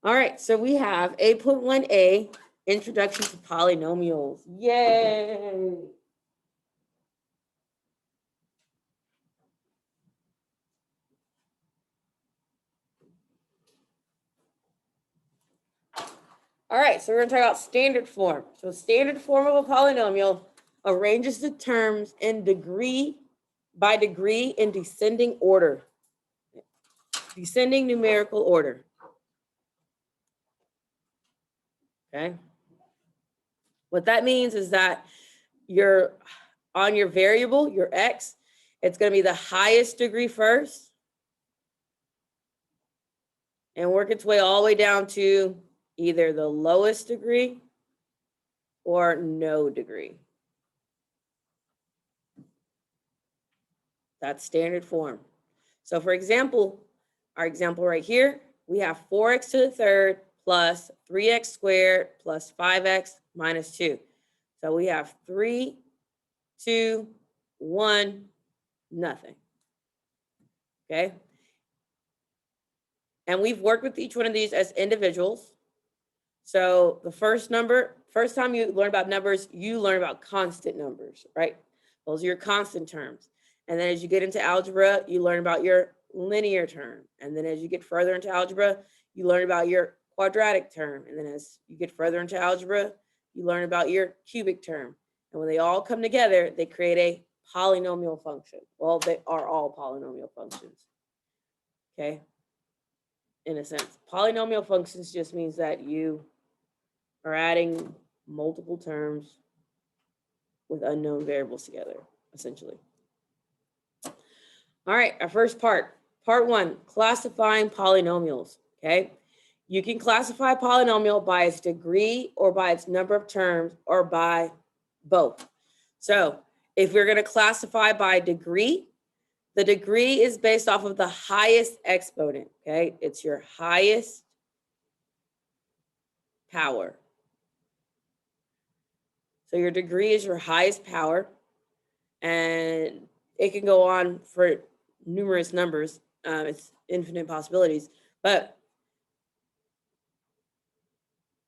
All right, so we have 8.1a, Introduction to Polynomials. Yay! All right, so we're going to talk about standard form. So standard form of a polynomial arranges the terms in degree by degree in descending order. Descending numerical order. Okay. What that means is that on your variable, your x, it's going to be the highest degree first and work its way all the way down to either the lowest degree or no degree. That's standard form. So for example, our example right here, we have 4x to the third plus 3x squared plus 5x minus 2. So we have 3, 2, 1, nothing. Okay. And we've worked with each one of these as individuals. So the first time you learn about numbers, you learn about constant numbers, right? Those are your constant terms. And then as you get into algebra, you learn about your linear term. And then as you get further into algebra, you learn about your quadratic term. And then as you get further into algebra, you learn about your cubic term. And when they all come together, they create a polynomial function. Well, they are all polynomial functions. Okay. In a sense, polynomial functions just means that you are adding multiple terms with unknown variables together, essentially. All right, our first part 1, classifying polynomials, okay? You can classify a polynomial by its degree or by its number of terms or by both. So if we're gonna classify by degree, the degree is based off of the highest exponent, okay? It's your highest power. So your degree is your highest power, and it can go on for numerous numbers. It's infinite possibilities, but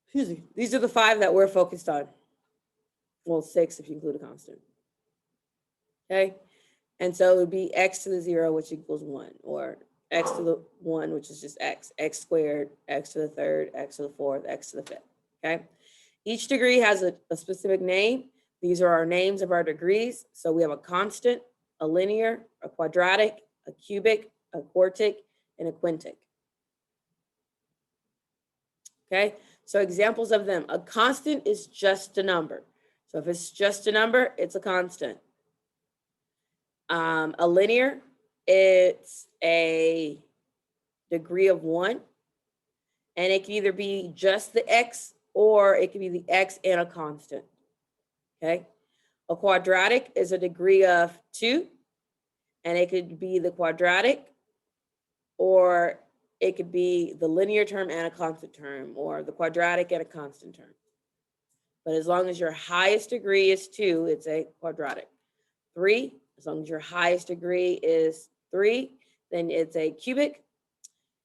excuse me, these are the 5 that we're focused on. Well, 6 if you include a constant. Okay, and so it would be x to the 0, which equals 1, or x to the 1, which is just x squared, x to the third, x to the fourth, x to the fifth. Okay, each degree has a specific name. These are our names of our degrees. So we have a constant, a linear, a quadratic, a cubic, a quartic, and a quintic. Okay, so examples of them. A constant is just a number. So if it's just a number, it's a constant. A linear, it's a degree of 1. And it can either be just the x or it can be the x and a constant. Okay, a quadratic is a degree of 2, and it could be the quadratic, or it could be the linear term and a constant term, or the quadratic and a constant term. But as long as your highest degree is 2, it's a quadratic. 3, as long as your highest degree is 3, then it's a cubic.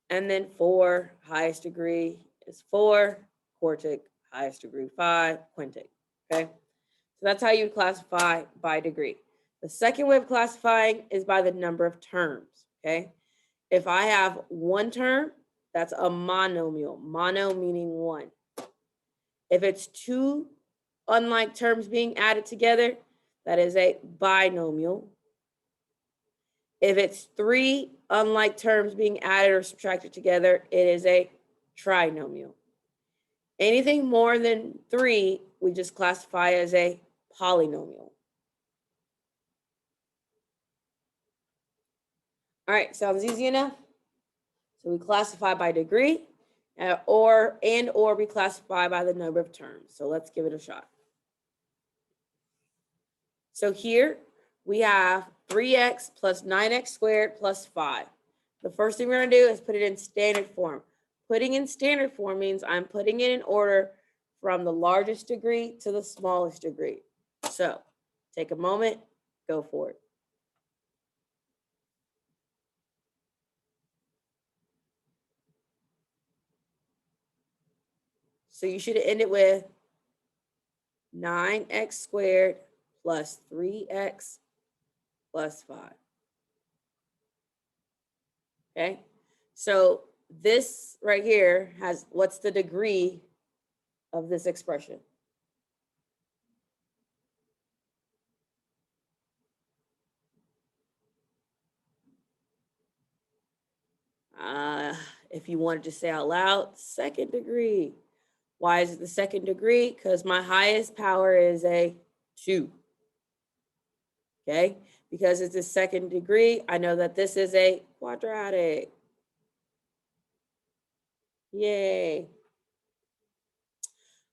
And then 4, highest degree is 4, quartic, highest degree 5, quintic. Okay. So that's how you classify by degree. The second way of classifying is by the number of terms, okay? If I have 1 term, that's a monomial, mono meaning 1. If it's 2 unlike terms being added together, that is a binomial. If it's 3 unlike terms being added or subtracted together, it is a trinomial. Anything more than 3, we just classify as a polynomial. All right, sounds easy enough? So we classify by degree, or we classify by the number of terms. So let's give it a shot. So here we have 3x plus 9x squared plus 5. The first thing we're going to do is put it in standard form. Putting in standard form means I'm putting it in order from the largest degree to the smallest degree. So take a moment, go for it. So you should have ended with 9x squared plus 3x plus 5. Okay, so this right here has, what's the degree of this expression? If you wanted to say out loud, second degree. Why is it the second degree? Because my highest power is a 2. Okay, because it's a second degree, I know that this is a quadratic. Yay.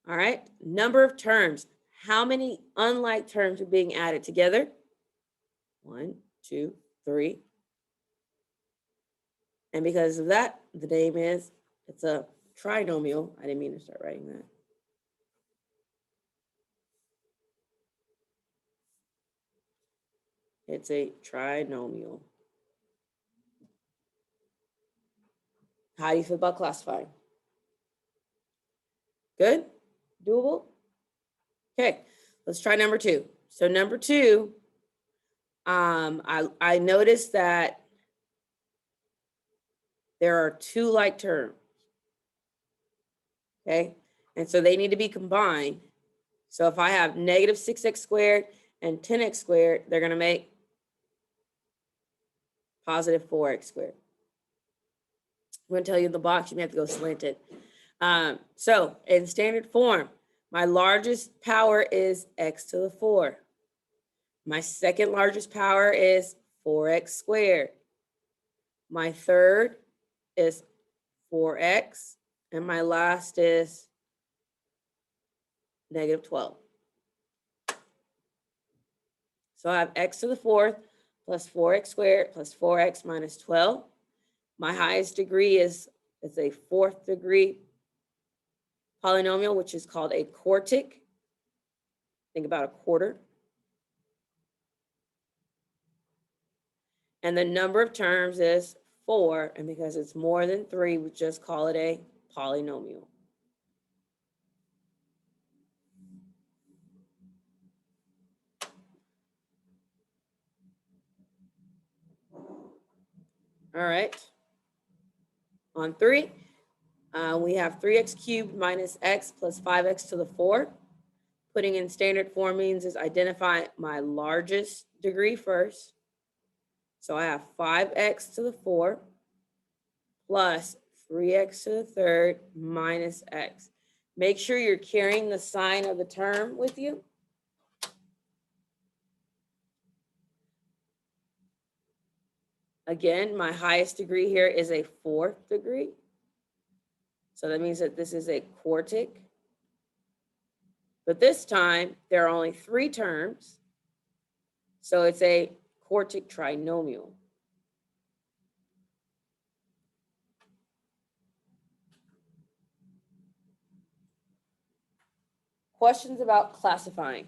All right, number of terms. How many unlike terms are being added together? 1, 2, 3. And because of that, the name is, it's a trinomial. I didn't mean to start writing that. It's a trinomial. How do you feel about classifying? Good? Doable? Okay, let's try number 2. So number 2, I noticed that there are 2 like terms. Okay, and so they need to be combined. So if I have negative 6x squared and 10x squared, they're going to make positive 4x squared. I'm going to tell you in the box, you may have to go slanted. So in standard form, my largest power is x to the 4. My second largest power is 4x squared. My third is 4x. And my last is negative 12. So I have x to the 4th plus 4x squared plus 4x minus 12. My highest degree is a 4th degree polynomial, which is called a quartic. Think about a quarter. And the number of terms is 4. And because it's more than 3, we just call it a polynomial. All right. On 3, we have 3x cubed minus x plus 5x to the 4. Putting in standard form means is identify my largest degree first. So I have 5x to the 4 plus 3x to the 3rd minus x. Make sure you're carrying the sign of the term with you. Again, my highest degree here is a 4th degree. So that means that this is a quartic. But this time, there are only 3 terms. So it's a quartic trinomial. Questions about classifying?